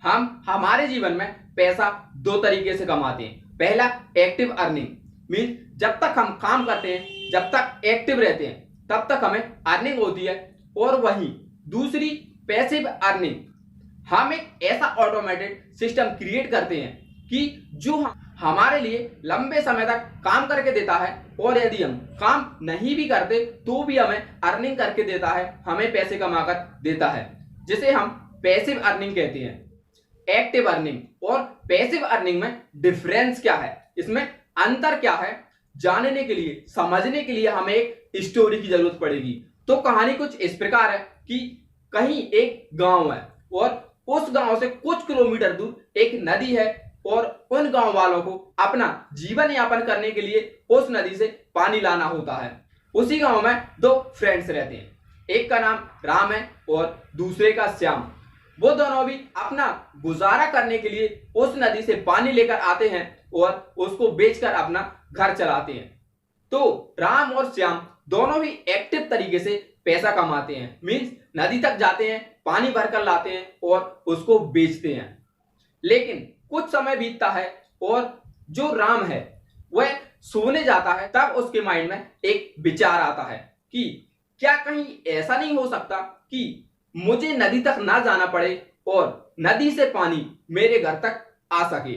हम हमारे जीवन में पैसा दो तरीके से कमाते हैं। पहला एक्टिव अर्निंग, मीन जब तक हम काम करते हैं, जब तक एक्टिव रहते हैं, तब तक हमें अर्निंग होती है। और वहीं दूसरी पैसिव अर्निंग, हम एक ऐसा ऑटोमेटेड सिस्टम क्रिएट करते हैं कि जो हमारे लिए लंबे समय तक काम करके देता है, और यदि हम काम नहीं भी करते तो भी हमें अर्निंग करके देता है, हमें पैसे कमाकर देता है, जिसे हम पैसिव अर्निंग कहते हैं। एक्टिव अर्निंग और पैसिव अर्निंग में डिफरेंस क्या है, इसमें अंतर क्या है, जानने के लिए, समझने के लिए हमें एक स्टोरी की जरूरत पड़ेगी। तो कहानी कुछ इस प्रकार है कि कहीं एक गांव है और उस गांव से कुछ किलोमीटर दूर एक नदी है, और उन गांव वालों को अपना जीवन यापन करने के लिए उस नदी से पानी लाना होता है। उसी गांव में दो फ्रेंड्स रहते हैं, एक का नाम राम है और दूसरे का श्याम। वो दोनों भी अपना गुजारा करने के लिए उस नदी से पानी लेकर आते हैं और उसको बेचकर अपना घर चलाते हैं। तो राम और श्याम दोनों ही एक्टिव तरीके से पैसा कमाते हैं, मीन्स नदी तक जाते हैं, पानी भरकर लाते हैं और उसको बेचते हैं। लेकिन कुछ समय बीतता है और जो राम है वह सोने जाता है, तब उसके माइंड में एक विचार आता है कि क्या कहीं ऐसा नहीं हो सकता कि मुझे नदी तक ना जाना पड़े और नदी से पानी मेरे घर तक आ सके।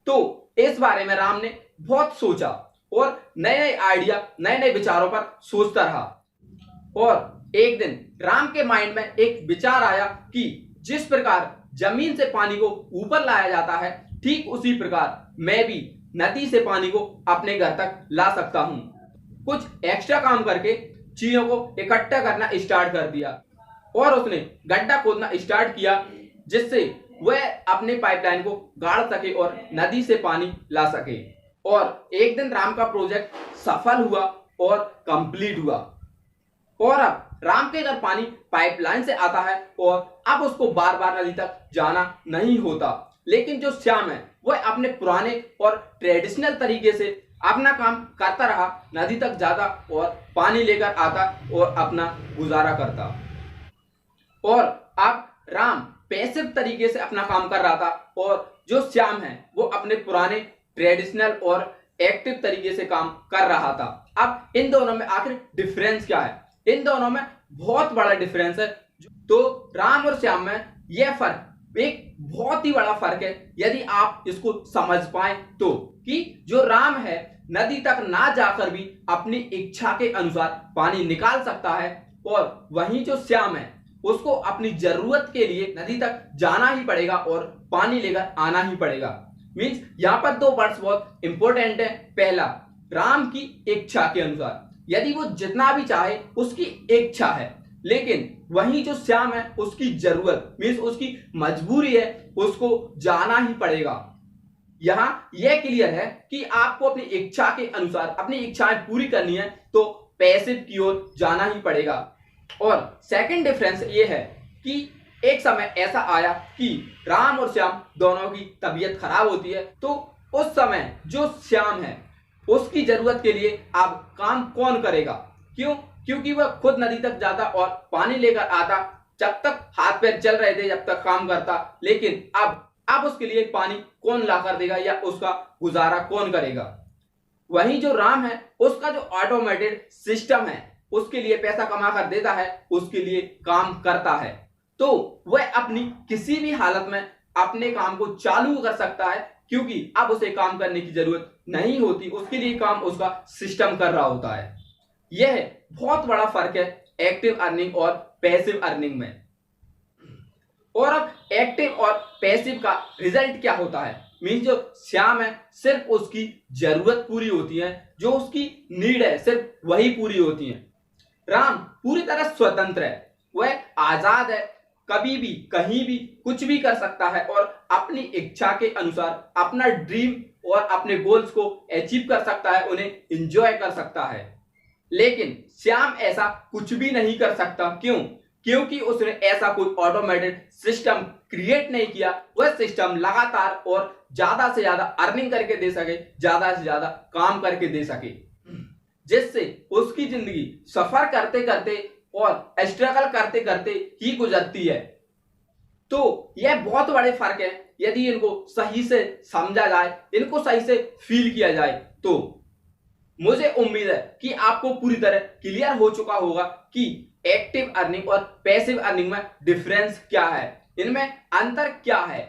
तो इस बारे में राम ने बहुत सोचा और नए नए आइडिया, नए नए विचारों पर सोचता रहा। और एक दिन राम के माइंड में एक विचार आया कि जिस प्रकार जमीन से पानी को ऊपर लाया जाता है, ठीक उसी प्रकार मैं भी नदी से पानी को अपने घर तक ला सकता हूं। कुछ एक्स्ट्रा काम करके चीजों को इकट्ठा करना स्टार्ट कर दिया और उसने गड्ढा खोदना स्टार्ट किया, जिससे वह अपने पाइपलाइन को गाड़ सके और नदी से पानी ला सके। और एक दिन राम का प्रोजेक्ट सफल हुआ और कंप्लीट हुआ, और अब राम के घर पानी पाइपलाइन से आता है और अब उसको बार बार नदी तक जाना नहीं होता। लेकिन जो श्याम है वह अपने पुराने और ट्रेडिशनल तरीके से अपना काम करता रहा, नदी तक जाता और पानी लेकर आता और अपना गुजारा करता। और अब राम पैसिव तरीके से अपना काम कर रहा था और जो श्याम है वो अपने पुराने ट्रेडिशनल और एक्टिव तरीके से काम कर रहा था। अब इन दोनों में आखिर डिफरेंस क्या है? इन दोनों में बहुत बड़ा डिफरेंस है। तो राम और श्याम में यह फर्क एक बहुत ही बड़ा फर्क है, यदि आप इसको समझ पाए तो, कि जो राम है नदी तक ना जाकर भी अपनी इच्छा के अनुसार पानी निकाल सकता है, और वहीं जो श्याम है उसको अपनी जरूरत के लिए नदी तक जाना ही पड़ेगा और पानी लेकर आना ही पड़ेगा। मींस यहाँ पर दो वर्ड्स बहुत इंपॉर्टेंट है। पहला, राम की इच्छा के अनुसार, यदि वो जितना भी चाहे उसकी इच्छा है, लेकिन वहीं जो श्याम है उसकी जरूरत, मींस उसकी मजबूरी है, उसको जाना ही पड़ेगा। यहां यह क्लियर है कि आपको अपनी इच्छा के अनुसार अपनी इच्छाएं पूरी करनी है तो पैसिव की ओर जाना ही पड़ेगा। और सेकंड डिफरेंस ये है कि एक समय ऐसा आया कि राम और श्याम दोनों की तबीयत खराब होती है, तो उस समय जो श्याम है उसकी जरूरत के लिए अब काम कौन करेगा? क्यों? क्योंकि वह खुद नदी तक जाता और पानी लेकर आता, जब तक हाथ पैर चल रहे थे, जब तक काम करता, लेकिन अब उसके लिए पानी कौन ला कर देगा या उसका गुजारा कौन करेगा? वहीं जो राम है उसका जो ऑटोमेटेड सिस्टम है उसके लिए पैसा कमा कर देता है, उसके लिए काम करता है, तो वह अपनी किसी भी हालत में अपने काम को चालू कर सकता है, क्योंकि अब उसे काम करने की जरूरत नहीं होती, उसके लिए काम उसका सिस्टम कर रहा होता है। यह बहुत बड़ा फर्क है एक्टिव अर्निंग और पैसिव अर्निंग में। और अब एक्टिव और पैसिव का रिजल्ट क्या होता है? मीन्स जो श्याम है सिर्फ उसकी जरूरत पूरी होती है, जो उसकी नीड है सिर्फ वही पूरी होती है। राम पूरी तरह स्वतंत्र है, वह आजाद है, कभी भी कहीं भी कुछ भी कर सकता है और अपनी इच्छा के अनुसार अपना ड्रीम और अपने गोल्स को अचीव कर सकता है, उन्हें एंजॉय कर सकता है। लेकिन श्याम ऐसा कुछ भी नहीं कर सकता। क्यों? क्योंकि उसने ऐसा कोई ऑटोमेटेड सिस्टम क्रिएट नहीं किया, वह सिस्टम लगातार और ज्यादा से ज्यादा अर्निंग करके दे सके, ज्यादा से ज्यादा काम करके दे सके, जिससे उसकी जिंदगी सफर करते करते और स्ट्रगल करते करते ही गुजरती है। तो यह बहुत बड़े फर्क है। यदि इनको सही से समझा जाए, इनको सही से फील किया जाए, तो मुझे उम्मीद है कि आपको पूरी तरह क्लियर हो चुका होगा कि एक्टिव अर्निंग और पैसिव अर्निंग में डिफरेंस क्या है, इनमें अंतर क्या है।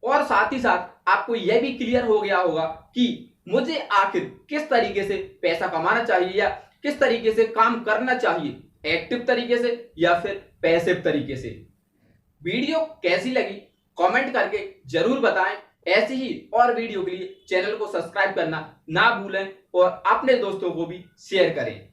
और साथ ही साथ आपको यह भी क्लियर हो गया होगा कि मुझे आखिर किस तरीके से पैसा कमाना चाहिए या किस तरीके से काम करना चाहिए, एक्टिव तरीके से या फिर पैसिव तरीके से। वीडियो कैसी लगी कमेंट करके जरूर बताएं। ऐसी ही और वीडियो के लिए चैनल को सब्सक्राइब करना ना भूलें और अपने दोस्तों को भी शेयर करें।